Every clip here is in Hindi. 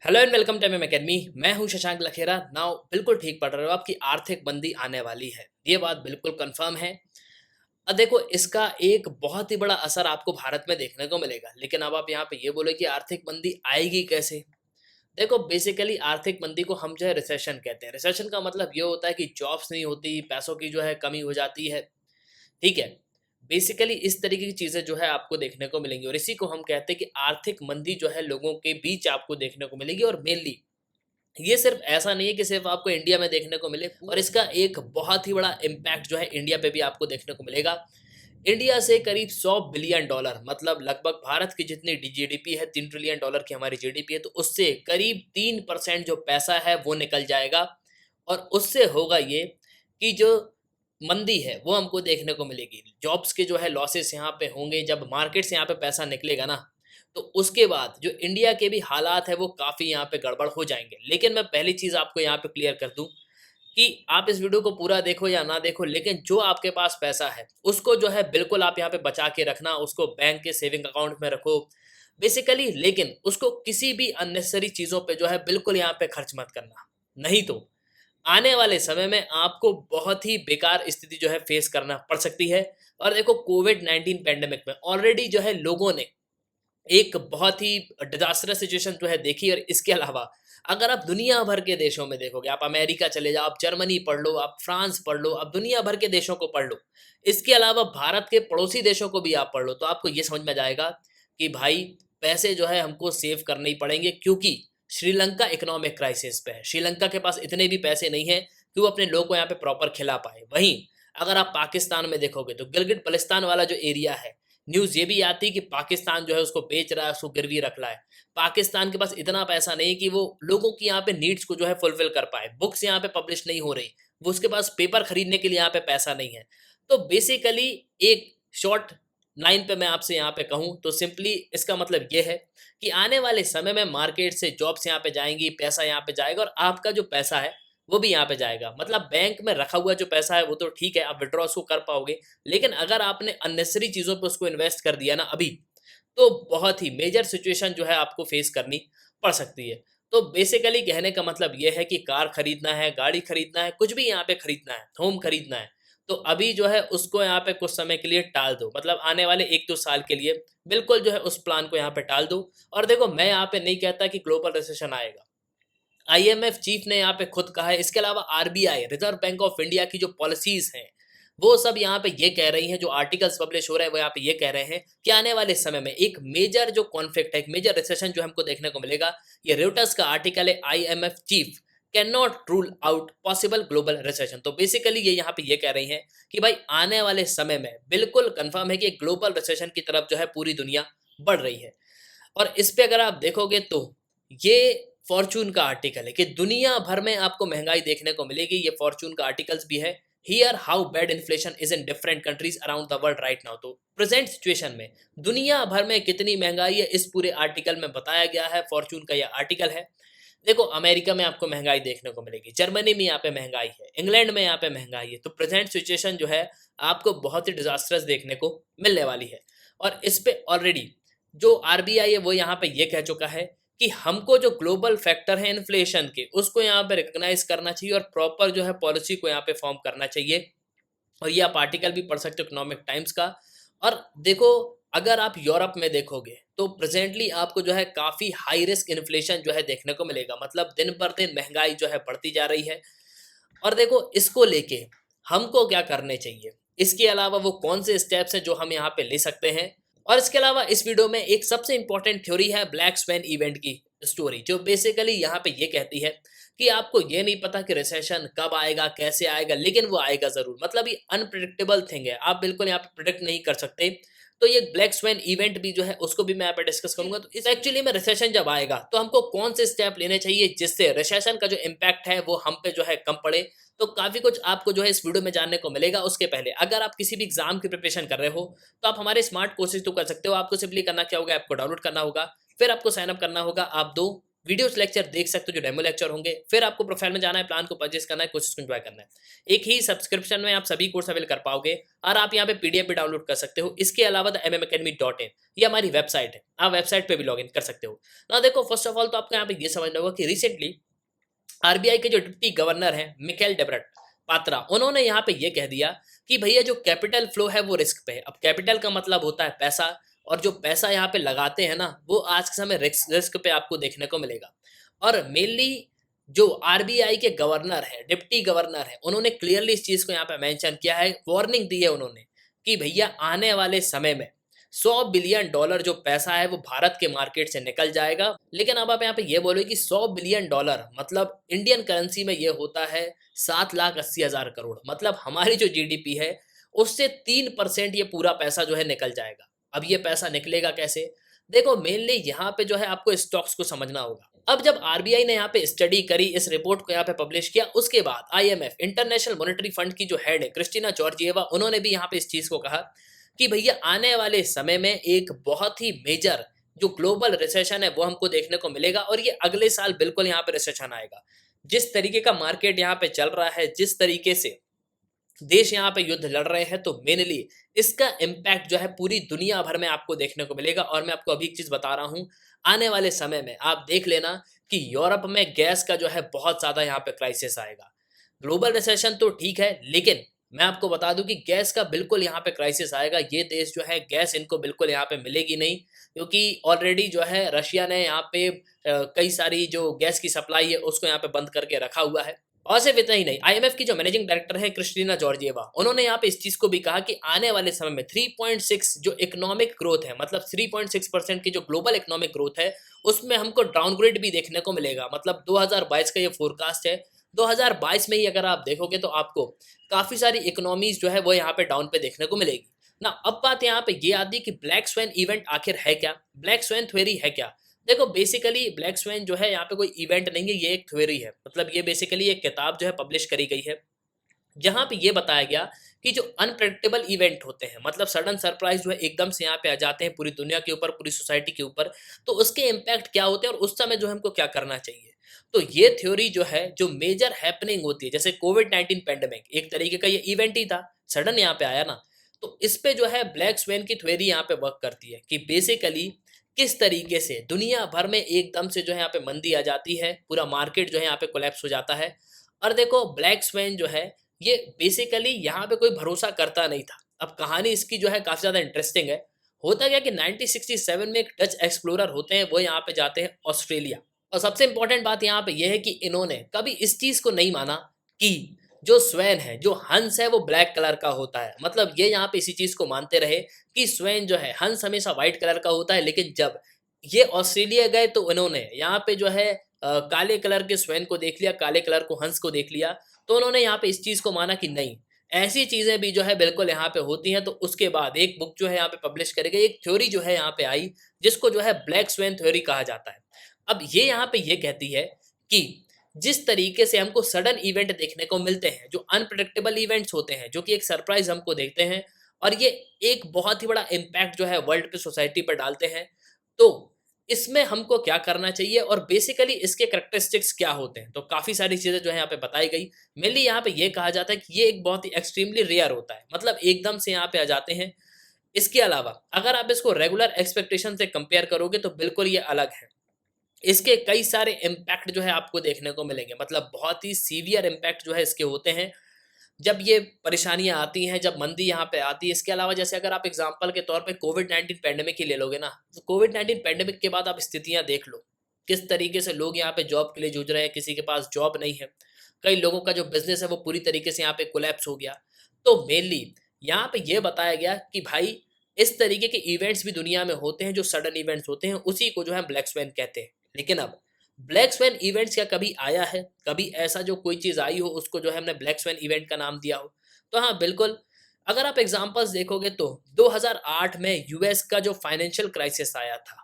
Hello and welcome to MM academy. मैं हूं शशांक लखेरा। नाउ बिल्कुल ठीक पढ़ रहे हो, आपकी आर्थिक मंदी आने वाली है, ये बात बिल्कुल कंफर्म है। अब देखो, इसका एक बहुत ही बड़ा असर आपको भारत में देखने को मिलेगा। लेकिन अब आप यहाँ पे ये बोले कि आर्थिक मंदी आएगी कैसे। देखो, बेसिकली आर्थिक मंदी को हम जो है रिसेशन कहते हैं। रिसेशन का मतलब ये होता है कि जॉब्स नहीं होती, पैसों की जो है कमी हो जाती है। ठीक है। बेसिकली इस तरीके की चीज़ें जो है आपको देखने को मिलेंगी, और इसी को हम कहते हैं कि आर्थिक मंदी जो है लोगों के बीच आपको देखने को मिलेगी। और मेनली ये सिर्फ ऐसा नहीं है कि सिर्फ आपको इंडिया में देखने को मिले, और इसका एक बहुत ही बड़ा इम्पैक्ट जो है इंडिया पे भी आपको देखने को मिलेगा। इंडिया से करीब 100 बिलियन डॉलर, मतलब लगभग भारत की जितनी जीडीपी है, 3 ट्रिलियन डॉलर की हमारी जीडीपी है, तो उससे करीब 3% जो पैसा है वो निकल जाएगा। और उससे होगा ये कि जो मंदी है वो हमको देखने को मिलेगी। जॉब्स के जो है लॉसेस यहाँ पे होंगे। जब मार्केट से यहाँ पे पैसा निकलेगा ना, तो उसके बाद जो इंडिया के भी हालात है वो काफ़ी यहाँ पे गड़बड़ हो जाएंगे। लेकिन मैं पहली चीज़ आपको यहाँ पे क्लियर कर दूं कि आप इस वीडियो को पूरा देखो या ना देखो, लेकिन जो आपके पास पैसा है उसको जो है बिल्कुल आप यहाँ पे बचा के रखना, उसको बैंक के सेविंग अकाउंट में रखो बेसिकली। लेकिन उसको किसी भी अननेसेसरी चीज़ों पे जो है बिल्कुल यहाँ पे खर्च मत करना, नहीं तो आने वाले समय में आपको बहुत ही बेकार स्थिति जो है फेस करना पड़ सकती है। और देखो, कोविड-19 पैंडेमिक में ऑलरेडी जो है लोगों ने एक बहुत ही डिजास्टरस सिचुएशन जो है देखी। और इसके अलावा अगर आप दुनिया भर के देशों में देखोगे, आप अमेरिका चले जाओ, आप जर्मनी पढ़ लो, आप फ्रांस पढ़ लो, आप दुनिया भर के देशों को पढ़ लो, इसके अलावा भारत के पड़ोसी देशों को भी आप पढ़ लो, तो आपको ये समझ में जाएगा कि भाई पैसे जो है हमको सेव करने ही पड़ेंगे। क्योंकि श्रीलंका इकोनॉमिक क्राइसिस पे है। श्रीलंका के पास इतने भी पैसे नहीं है कि वो अपने लोगों को यहाँ पे प्रॉपर खिला पाए। वहीं अगर आप पाकिस्तान में देखोगे तो गिलगित बल्तिस्तान वाला जो एरिया है, न्यूज़ ये भी आती है कि पाकिस्तान जो है उसको बेच रहा है, उसको गिरवी रख रहा है। पाकिस्तान के पास इतना पैसा नहीं कि वो लोगों की यहाँ पे नीड्स को जो है फुलफिल कर पाए। बुक्स यहाँ पे पब्लिश नहीं हो रही, वो उसके पास पेपर खरीदने के लिए यहाँ पे पैसा नहीं है। तो बेसिकली एक शॉर्ट लाइन पे मैं आपसे यहाँ पे कहूँ तो सिंपली इसका मतलब ये है कि आने वाले समय में मार्केट से जॉब्स यहाँ पे जाएंगी, पैसा यहाँ पे जाएगा, और आपका जो पैसा है वो भी यहाँ पे जाएगा। मतलब बैंक में रखा हुआ जो पैसा है वो तो ठीक है, आप विड्रॉ उसको कर पाओगे। लेकिन अगर आपने अननेसेसरी चीज़ों पे उसको इन्वेस्ट कर दिया ना अभी, तो बहुत ही मेजर सिचुएशन जो है आपको फेस करनी पड़ सकती है। तो बेसिकली कहने का मतलब ये है कि कार खरीदना है, गाड़ी खरीदना है, कुछ भी यहाँ पे खरीदना है, होम खरीदना है, तो अभी जो है उसको यहाँ पे कुछ समय के लिए टाल दो। मतलब आने वाले 1-2 साल के लिए बिल्कुल जो है उस प्लान को यहाँ पे टाल दो। और देखो, मैं यहाँ पे नहीं कहता कि ग्लोबल रिसेशन आएगा। आईएमएफ चीफ ने यहाँ पे खुद कहा है। इसके अलावा RBI, reserve bank of India की जो पॉलिसीज हैं वो सब यहाँ पे ये कह रही हैं, जो आर्टिकल्स पब्लिश हो रहे हैं वो यहाँ पे ये कह रहे हैं कि आने वाले समय में एक मेजर जो कॉन्फ्लिक्ट है, एक मेजर रिसेशन जो हमको देखने को मिलेगा। ये रेउटर्स का आर्टिकल है, IMF chief can not rule out possible global recession. तो बेसिकली ये यहाँ पे ये कह रही हैं कि भाई आने वाले समय में बिल्कुल कंफर्म है कि ग्लोबल रिसेशन की तरफ जो है पूरी दुनिया बढ़ रही है। और इस पे अगर आप देखोगे तो ये फॉर्चून का आर्टिकल है कि दुनिया भर में आपको महंगाई देखने को मिलेगी। ये फॉर्चून का आर्टिकल्स भी है। Here how bad inflation is in different countries around the world right now. तो प्रेजेंट सिचुएशन में दुनिया भर में कितनी महंगाई है इस पूरे आर्टिकल में बताया गया है। फॉर्चून का यह आर्टिकल है। देखो, अमेरिका में आपको महंगाई देखने को मिलेगी, जर्मनी में यहाँ पे महंगाई है, इंग्लैंड में यहाँ पे महंगाई है। तो प्रेजेंट सिचुएशन जो है आपको बहुत ही डिजास्टर्स देखने को मिलने वाली है। और इस पे ऑलरेडी जो आरबीआई है वो यहाँ पे ये कह चुका है कि हमको जो ग्लोबल फैक्टर है इन्फ्लेशन के, उसको यहाँ पे रिकॉग्नाइज करना चाहिए और प्रॉपर जो है पॉलिसी को यहाँ पे फॉर्म करना चाहिए। और ये आप आर्टिकल भी पढ़ सकते हो इकोनॉमिक टाइम्स का। और देखो, अगर आप यूरोप में देखोगे तो प्रेजेंटली आपको जो है काफ़ी हाई रिस्क इन्फ्लेशन जो है देखने को मिलेगा। मतलब दिन पर दिन महंगाई जो है बढ़ती जा रही है। और देखो, इसको लेके हमको क्या करने चाहिए, इसके अलावा वो कौन से स्टेप्स हैं जो हम यहाँ पे ले सकते हैं। और इसके अलावा इस वीडियो में एक सबसे इंपॉर्टेंट थ्योरी है ब्लैक स्वैन इवेंट की स्टोरी, जो बेसिकली यहाँ पे ये कहती है कि आपको ये नहीं पता कि रिसेशन कब आएगा, कैसे आएगा, लेकिन वो आएगा जरूर। मतलब ये अनप्रिडिक्टेबल थिंग है, आप बिल्कुल यहाँ पे प्रिडिक्ट नहीं कर सकते। तो ये ब्लैक स्वैन इवेंट भी जो है उसको भी मैं यहाँ पे डिस्कस करूंगा। तो इस एक्चुअली में रिसेशन जब आएगा तो हमको कौन से स्टेप लेने चाहिए जिससे रिसेशन का जो इम्पैक्ट है वो हम पे जो है कम पड़े। तो काफ़ी कुछ आपको जो है इस वीडियो में जानने को मिलेगा। उसके पहले अगर आप किसी भी एग्जाम की प्रिपरेशन कर रहे हो तो आप हमारे स्मार्ट कोर्सेज तो कर सकते हो। आपको सिंपली करना क्या होगा, आपको डाउनलोड करना होगा, फिर आपको साइन अप करना होगा। आप दो वीडियोस लेक्चर देख सकते हो जो डेमो लेक्चर होंगे, फिर आपको प्रोफाइल में जाना है, प्लान को परचेस करना है, कोर्सेज को एंजॉय करना है। एक ही सब्सक्रिप्शन में आप सभी कोर्स अवेल कर पाओगे और आप यहाँ पे पीडीएफ भी डाउनलोड कर सकते हो। इसके अलावा द mmacademy.in ये हमारी वेबसाइट है, आप वेबसाइट पे भी लॉग इन कर सकते हो ना। देखो फर्स्ट ऑफ ऑल तो आपको यहाँ पे ये समझना होगा कि रिसेंटली आरबीआई के जो डिप्टी गवर्नर हैं मिकेल डेब्रट पात्रा, उन्होंने यहाँ पे ये कह दिया कि भैया जो कैपिटल फ्लो है वो रिस्क पे है। अब कैपिटल का मतलब होता है पैसा, और जो पैसा यहाँ पे लगाते हैं ना वो आज के समय रिस्क पे आपको देखने को मिलेगा। और मेनली जो आरबीआई के गवर्नर है, डिप्टी गवर्नर है, उन्होंने क्लियरली इस चीज को यहाँ पे मेंशन किया है, वार्निंग दी है उन्होंने कि भैया आने वाले समय में $100 बिलियन जो पैसा है वो भारत के मार्केट से निकल जाएगा। लेकिन अब आप यहाँ पे ये बोलोगे कि $100 बिलियन मतलब इंडियन करेंसी में ये होता है 7,80,000 करोड़, मतलब हमारी जो जीडीपी है उससे 3% ये पूरा पैसा जो है निकल जाएगा। अब ये पैसा निकलेगा कैसे? देखो मेनली यहाँ पे जो है आपको स्टॉक्स को समझना होगा। अब जब आरबीआई ने यहाँ पे स्टडी करी, इस रिपोर्ट को यहाँ पे पब्लिश किया, उसके बाद आईएमएफ इंटरनेशनल मॉनेटरी फंड की जो हेड है क्रिस्टीना जॉर्जिएवा, उन्होंने भी यहाँ पे इस चीज को कहा कि भैया आने वाले समय में एक बहुत ही मेजर जो ग्लोबल रिसेशन है वो हमको देखने को मिलेगा, और ये अगले साल बिल्कुल यहाँ पे रिसेशन आएगा। जिस तरीके का मार्केट यहाँ पे चल रहा है, जिस तरीके से देश यहाँ पे युद्ध लड़ रहे हैं, तो मेनली इसका इम्पैक्ट जो है पूरी दुनिया भर में आपको देखने को मिलेगा। और मैं आपको अभी एक चीज बता रहा हूँ, आने वाले समय में आप देख लेना कि यूरोप में गैस का जो है बहुत ज्यादा यहाँ पे क्राइसिस आएगा। ग्लोबल रिसेशन तो ठीक है, लेकिन मैं आपको बता दूं कि गैस का बिल्कुल यहाँ पे क्राइसिस आएगा। ये देश जो है गैस इनको बिल्कुल यहाँ पे मिलेगी नहीं, क्योंकि ऑलरेडी जो है रशिया ने यहाँ पे कई सारी जो गैस की सप्लाई है उसको यहाँ पे बंद करके रखा हुआ है। और सिर्फ इतना ही नहीं, आईएमएफ की जो मैनेजिंग डायरेक्टर है क्रिस्टीना जॉर्जिएवा, उन्होंने यहाँ पे इस चीज को भी कहा कि आने वाले समय में 3.6 जो इकोनॉमिक ग्रोथ है, मतलब 3.6% की जो ग्लोबल इकोनॉमिक ग्रोथ है, उसमें हमको डाउनग्रेड भी देखने को मिलेगा। मतलब 2022 का ये फोरकास्ट है। 2022 में ही अगर आप देखोगे तो आपको काफी सारी इकोनॉमीज जो है वो यहाँ पे डाउन पे देखने को मिलेगी ना। अब बात यहाँ पे ये आती है कि ब्लैक स्वैन इवेंट आखिर है क्या, ब्लैक स्वैन थ्योरी है क्या? देखो बेसिकली ब्लैक स्वैन जो है यहाँ पे कोई इवेंट नहीं है, ये एक थ्योरी है। मतलब ये बेसिकली एक किताब जो है पब्लिश करी गई है, जहाँ पे ये बताया गया कि जो अनप्रेडिक्टेबल इवेंट होते हैं, मतलब सडन सरप्राइज जो है एकदम से यहाँ पे आ जाते हैं पूरी दुनिया के ऊपर, पूरी सोसाइटी के ऊपर, तो उसके इम्पैक्ट क्या होते हैं और उस समय जो हमको क्या करना चाहिए। तो ये थ्योरी जो है, जो मेजर हैपनिंग होती है, जैसे कोविड-19 पैंडेमिक एक तरीके का ये इवेंट ही था, सडन यहाँ पे आया ना, तो इस पे जो है ब्लैक स्वेन की थ्योरी यहाँ पे वर्क करती है कि बेसिकली किस तरीके से दुनिया भर में एकदम से जो है यहाँ पे मंदी आ जाती है, पूरा मार्केट जो है यहाँ पे कोलैप्स हो जाता है। और देखो ब्लैक स्वेन जो है ये बेसिकली यहाँ पे कोई भरोसा करता नहीं था। अब कहानी इसकी जो है काफी ज्यादा इंटरेस्टिंग है। होता क्या कि 1967 में एक डच एक्सप्लोरर होते हैं, वो यहाँ पे जाते हैं ऑस्ट्रेलिया। और सबसे इंपॉर्टेंट बात यहाँ पे यह है कि इन्होंने कभी इस चीज को नहीं माना कि जो स्वैन है, जो हंस है, वो ब्लैक कलर का होता है। मतलब ये यहाँ पे इसी चीज को मानते रहे कि स्वैन जो है, हंस हमेशा व्हाइट कलर का होता है। लेकिन जब ये ऑस्ट्रेलिया गए तो इन्होंने यहाँ पे जो है काले कलर के स्वैन को देख लिया, काले कलर को हंस को देख लिया, तो उन्होंने यहाँ पे इस चीज को माना कि नहीं, ऐसी चीजें भी जो है बिल्कुल यहाँ पे होती हैं। तो उसके बाद एक बुक जो है यहाँ पे पब्लिश करी गई, एक थ्योरी जो है यहाँ पे आई, जिसको जो है ब्लैक स्वैन थ्योरी कहा जाता है। अब ये यहाँ पे ये कहती है कि जिस तरीके से हमको सडन इवेंट देखने को मिलते हैं, जो अनप्रेडिक्टेबल इवेंट्स होते हैं, जो कि एक सरप्राइज हमको देखते हैं, और ये एक बहुत ही बड़ा इम्पैक्ट जो है वर्ल्ड पे, सोसाइटी पर डालते हैं, तो इसमें हमको क्या करना चाहिए और बेसिकली इसके करेक्टरिस्टिक्स क्या होते हैं। तो काफी सारी चीजें जो है यहाँ पे बताई गई। मेनली यहाँ पे ये कहा जाता है कि ये एक बहुत ही एक्सट्रीमली रेयर होता है, मतलब एकदम से यहाँ पे आ जाते हैं। इसके अलावा अगर आप इसको रेगुलर एक्सपेक्टेशन से कंपेयर करोगे तो बिल्कुल ये अलग है। इसके कई सारे इम्पैक्ट जो है आपको देखने को मिलेंगे, मतलब बहुत ही सीवियर इम्पैक्ट जो है इसके होते हैं जब ये परेशानियां आती हैं, जब मंदी यहाँ पे आती है। इसके अलावा जैसे अगर आप एग्जांपल के तौर पे कोविड-19 पैंडेमिक ही ले लोगे ना, तो कोविड-19 पैंडेमिक के बाद आप स्थितियां देख लो, किस तरीके से लोग यहाँ पे जॉब के लिए जूझ रहे हैं, किसी के पास जॉब नहीं है, कई लोगों का जो बिजनेस है वो पूरी तरीके से यहाँ पे कोलैप्स हो गया। तो मेनली यहाँ पे ये बताया गया कि भाई इस तरीके के इवेंट्स भी दुनिया में होते हैं, जो सडन इवेंट्स होते हैं, उसी को जो है ब्लैक स्वैन कहते हैं। लेकिन अब ब्लैक स्वैन इवेंट्स क्या कभी आया है, कभी ऐसा जो कोई चीज़ आई हो उसको जो है हमने ब्लैक स्वैन इवेंट का नाम दिया हो? तो हाँ बिल्कुल। अगर आप एग्जांपल्स देखोगे तो 2008 में यूएस का जो फाइनेंशियल क्राइसिस आया था,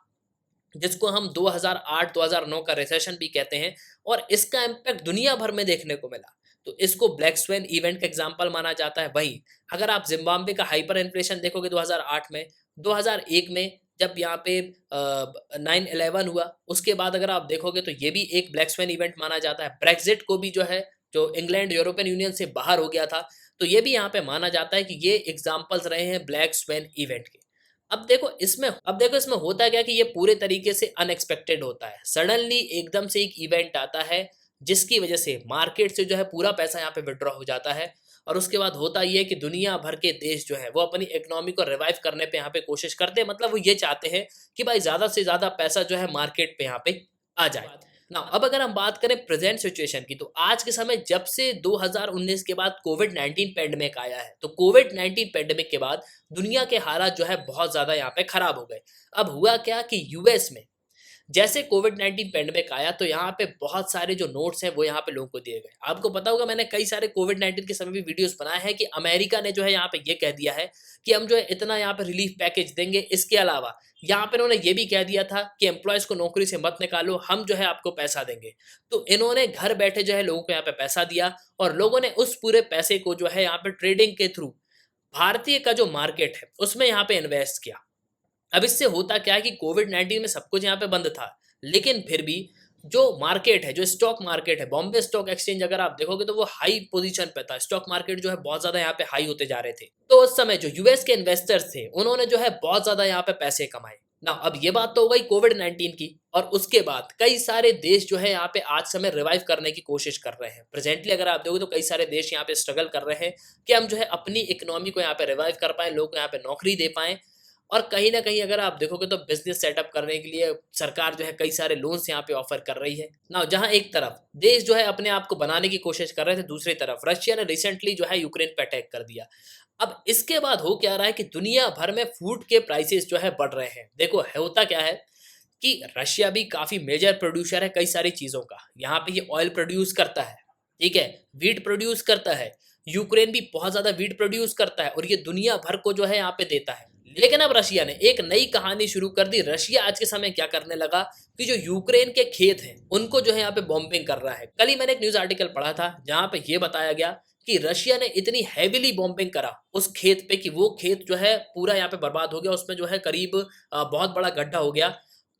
जिसको हम 2008-2009 का रिसेशन भी कहते हैं, और इसका इम्पैक्ट दुनिया भर में देखने को मिला, तो इसको ब्लैक स्वैन इवेंट का एग्जांपल माना जाता है। वहीं अगर आप जिम्बाब्वे का हाइपर इन्फ्लेशन देखोगे 2008 में, 2001 में जब यहाँ पे 9/11 हुआ, उसके बाद अगर आप देखोगे तो ये भी एक ब्लैक स्वैन इवेंट माना जाता है। ब्रेक्सिट को भी जो है, जो इंग्लैंड यूरोपियन यूनियन से बाहर हो गया था, तो ये भी यहाँ पे माना जाता है कि ये एग्जाम्पल्स रहे हैं ब्लैक स्वैन इवेंट के। अब देखो इसमें होता क्या है कि ये पूरे तरीके से अनएक्सपेक्टेड होता है। सडनली एकदम से एक इवेंट आता है, जिसकी वजह से मार्केट से जो है पूरा पैसा यहाँ पे विड्रॉ हो जाता है। और उसके बाद होता ये है कि दुनिया भर के देश जो है वो अपनी इकोनॉमी को रिवाइव करने पे यहाँ पे कोशिश करते हैं। मतलब वो ये चाहते हैं कि भाई ज़्यादा से ज़्यादा पैसा जो है मार्केट पे यहाँ पे आ जाए। ना अब अगर हम बात करें प्रेजेंट सिचुएशन की, तो आज के समय जब से 2019 के बाद कोविड-19 पैंडेमिक आया है, तो कोविड-19 पैंडेमिक के बाद दुनिया के हालात जो है बहुत ज़्यादा यहाँ पे खराब हो गए। अब हुआ क्या कि यूएस में जैसे कोविड-19 पैंडेमिक आया, तो यहाँ पे बहुत सारे जो नोट्स हैं वो यहाँ पे लोगों को दिए गए। आपको पता होगा, मैंने कई सारे कोविड-19 के समय भी वीडियोस बनाए हैं कि अमेरिका ने जो है यहाँ पे ये कह दिया है कि हम जो है इतना यहाँ पे रिलीफ पैकेज देंगे। इसके अलावा यहाँ पे इन्होंने ये भी कह दिया था कि एम्प्लॉयज़ को नौकरी से मत निकालो, हम जो है आपको पैसा देंगे। तो इन्होंने घर बैठे जो है लोगों को यहाँ पे पैसा दिया, और लोगों ने उस पूरे पैसे को जो है यहाँ पे ट्रेडिंग के थ्रू भारतीय का जो मार्केट है उसमें यहाँ पे इन्वेस्ट किया। अब इससे होता क्या है कि कोविड-19 में सब कुछ यहाँ पे बंद था, लेकिन फिर भी जो मार्केट है, जो स्टॉक मार्केट है, बॉम्बे स्टॉक एक्सचेंज अगर आप देखोगे तो वो हाई पोजीशन पे था। स्टॉक मार्केट जो है बहुत ज़्यादा यहाँ पे हाई होते जा रहे थे। तो उस समय जो यूएस के इन्वेस्टर्स थे, उन्होंने जो है बहुत ज़्यादा यहाँ पे पैसे कमाए। ना अब ये बात तो हो गई कोविड-19 की, और उसके बाद कई सारे देश जो है यहाँ पे आज समय रिवाइव करने की कोशिश कर रहे हैं। प्रेजेंटली अगर आप देखोगे तो कई सारे देश यहाँ पे स्ट्रगल कर रहे हैं कि हम जो है अपनी इकोनॉमी को यहाँ पे रिवाइव कर पाएँ, लोगों को यहाँ पे नौकरी दे पाएँ। और कहीं न कहीं अगर आप देखोगे तो बिज़नेस सेटअप करने के लिए सरकार जो है कई सारे लोन्स यहाँ पे ऑफ़र कर रही है। नाउ जहाँ एक तरफ देश जो है अपने आप को बनाने की कोशिश कर रहे थे, दूसरी तरफ रशिया ने रिसेंटली जो है यूक्रेन पे अटैक कर दिया। अब इसके बाद हो क्या रहा है कि दुनिया भर में फूड के प्राइसेज़ जो है बढ़ रहे हैं। देखो होता क्या है कि रशिया भी काफ़ी मेजर प्रोड्यूसर है कई सारी चीज़ों का। यहाँ पे ये ऑयल प्रोड्यूस करता है, ठीक है? व्हीट प्रोड्यूस करता है। यूक्रेन भी बहुत ज़्यादा व्हीट प्रोड्यूस करता है, और ये दुनिया भर को जो है यहाँ पे देता है। लेकिन अब रशिया ने एक नई कहानी शुरू कर दी। रशिया आज के समय क्या करने लगा कि जो यूक्रेन के खेत हैं, उनको जो है यहाँ पे बॉम्बिंग कर रहा है। कल ही मैंने एक न्यूज़ आर्टिकल पढ़ा था, जहाँ पे ये बताया गया कि रशिया ने इतनी हेवीली बॉम्बिंग करा उस खेत पे कि वो खेत जो है पूरा यहाँ पे बर्बाद हो गया। उसमें जो है करीब बहुत बड़ा गड्ढा हो गया।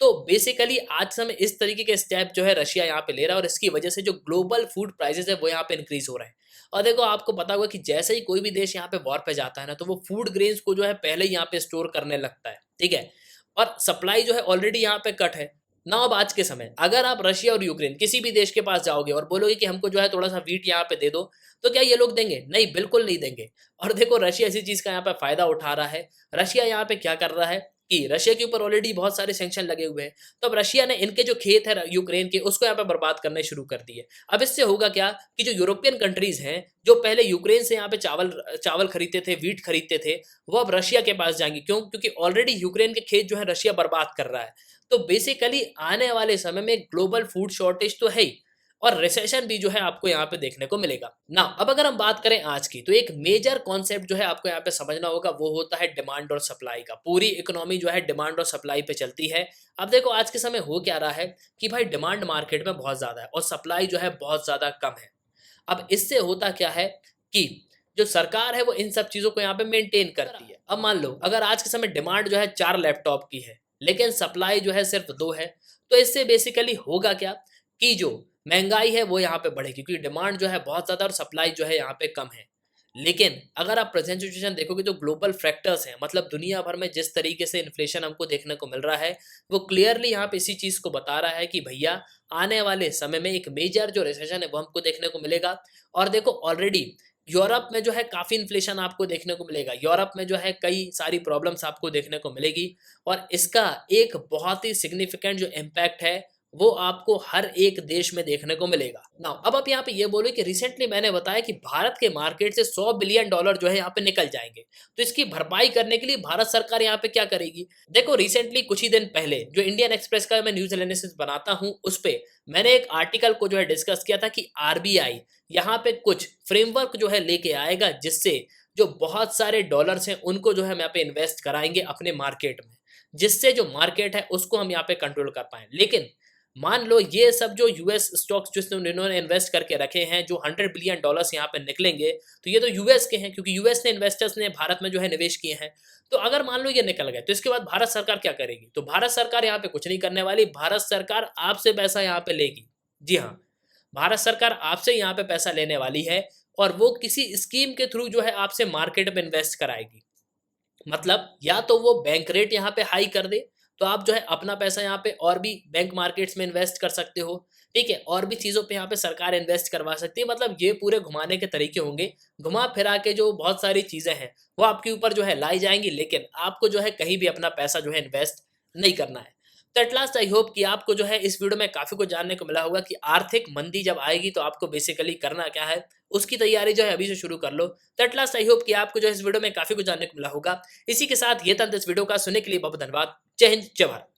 तो बेसिकली आज समय इस तरीके के स्टेप जो है रशिया यहाँ पे ले रहा है, और इसकी वजह से जो ग्लोबल फूड प्राइसेस है वो यहाँ पे इंक्रीज हो रहे हैं। और देखो आपको पता होगा कि जैसे ही कोई भी देश यहाँ पे वॉर पे जाता है ना, तो वो फूड ग्रेन्स को जो है पहले ही यहाँ पे स्टोर करने लगता है, ठीक है? और सप्लाई जो है ऑलरेडी यहाँ पे कट है ना। अब आज के समय अगर आप रशिया और यूक्रेन किसी भी देश के पास जाओगे और बोलोगे कि हमको जो है थोड़ा सा वीट यहाँ पे दे दो, तो क्या ये लोग देंगे? नहीं, बिल्कुल नहीं देंगे। और देखो रशिया इसी चीज का यहाँ पे फायदा उठा रहा है। रशिया यहाँ पे क्या कर रहा है कि रशिया के ऊपर ऑलरेडी बहुत सारे सैंक्शन लगे हुए हैं, तो अब रशिया ने इनके जो खेत है यूक्रेन के, उसको यहाँ पे बर्बाद करने शुरू कर दिए। अब इससे होगा क्या कि जो यूरोपियन कंट्रीज हैं, जो पहले यूक्रेन से यहाँ पे चावल चावल खरीदते थे, व्हीट खरीदते थे, वो अब रशिया के पास जाएंगे। क्यों? क्योंकि ऑलरेडी यूक्रेन के खेत जो है रशिया बर्बाद कर रहा है। तो बेसिकली आने वाले समय में ग्लोबल फूड शॉर्टेज तो है ही, और रिसेशन भी जो है आपको यहाँ पे देखने को मिलेगा ना। अब अगर हम बात करें आज की, तो एक मेजर कॉन्सेप्ट जो है आपको यहाँ पे समझना होगा, वो होता है डिमांड और सप्लाई का। पूरी इकोनॉमी जो है डिमांड और सप्लाई पे चलती है। अब देखो आज के समय हो क्या रहा है कि भाई डिमांड मार्केट में बहुत ज्यादा है और सप्लाई जो है बहुत ज्यादा कम है। अब इससे होता क्या है कि जो सरकार है वो इन सब चीजों को यहाँ पे मेंटेन करती है। अब मान लो अगर आज के समय डिमांड जो है 4 लैपटॉप की है, लेकिन सप्लाई जो है सिर्फ 2 है, तो इससे बेसिकली होगा क्या कि जो महंगाई है वो यहाँ पे बढ़ेगी, क्योंकि डिमांड जो है बहुत ज़्यादा और सप्लाई जो है यहाँ पे कम है। लेकिन अगर आप प्रेजेंट सिचुएशन देखोगे तो ग्लोबल फैक्टर्स हैं, मतलब दुनिया भर में जिस तरीके से इन्फ्लेशन हमको देखने को मिल रहा है, वो क्लियरली यहाँ पे इसी चीज़ को बता रहा है कि भैया आने वाले समय में एक मेजर जो रिसेशन है वो हमको देखने को मिलेगा। और देखो ऑलरेडी यूरोप में जो है काफ़ी इन्फ्लेशन आपको देखने को मिलेगा। यूरोप में जो है कई सारी प्रॉब्लम्स आपको देखने को मिलेगी, और इसका एक बहुत ही सिग्निफिकेंट जो इम्पैक्ट है वो आपको हर एक देश में देखने को मिलेगा। नाउ अब आप यहाँ पे ये बोलो कि रिसेंटली मैंने बताया कि भारत के मार्केट से 100 बिलियन डॉलर जो है यहाँ पे निकल जाएंगे, तो इसकी भरपाई करने के लिए भारत सरकार यहाँ पे क्या करेगी? देखो रिसेंटली कुछ ही दिन पहले जो इंडियन एक्सप्रेस का मैं न्यूज एनालिसिस बनाता हूँ, उस पे मैंने एक आर्टिकल को जो है डिस्कस किया था कि आरबीआई यहाँ पे कुछ फ्रेमवर्क जो है लेके आएगा, जिससे जो बहुत सारे डॉलर्स हैं उनको जो है हम यहाँ पे इन्वेस्ट कराएंगे अपने मार्केट में, जिससे जो मार्केट है उसको हम यहाँ पे कंट्रोल कर पाए। लेकिन मान लो ये सब जो यूएस स्टॉक्स जो इन्होंने इन्वेस्ट करके रखे हैं, जो $100 बिलियन यहाँ पे निकलेंगे, तो ये तो यूएस के हैं, क्योंकि यूएस ने इन्वेस्टर्स ने भारत में जो है निवेश किए हैं। तो अगर मान लो ये निकल गए, तो इसके बाद भारत सरकार क्या करेगी? तो भारत सरकार यहाँ पे कुछ नहीं करने वाली, भारत सरकार आपसे पैसा यहाँ पे लेगी। जी हाँ, भारत सरकार आपसे यहाँ पे पैसा लेने वाली है, और वो किसी स्कीम के थ्रू जो है आपसे मार्केट में इन्वेस्ट कराएगी। मतलब या तो वो बैंक रेट यहाँ पे हाई कर दे, तो आप जो है अपना पैसा यहाँ पे और भी बैंक मार्केट्स में इन्वेस्ट कर सकते हो, ठीक है? और भी चीज़ों पे यहाँ पे सरकार इन्वेस्ट करवा सकती है। मतलब ये पूरे घुमाने के तरीके होंगे, घुमा फिरा के जो बहुत सारी चीज़ें हैं, वो आपके ऊपर जो है लाई जाएँगी, लेकिन आपको जो है कहीं भी अपना पैसा जो है इन्वेस्ट नहीं करना है। तो एट लास्ट आई होप कि आपको जो है इस वीडियो में काफ़ी कुछ जानने को मिला होगा कि आर्थिक मंदी जब आएगी तो आपको बेसिकली करना क्या है, उसकी तैयारी जो है अभी से शुरू कर लो। तो एट लास्ट आई होप कि आपको जो है इस वीडियो में काफ़ी कुछ जानने को मिला होगा। इसी के साथ ये था इस वीडियो का। सुनने के लिए बहुत धन्यवाद। जय हिंद, जय भारत।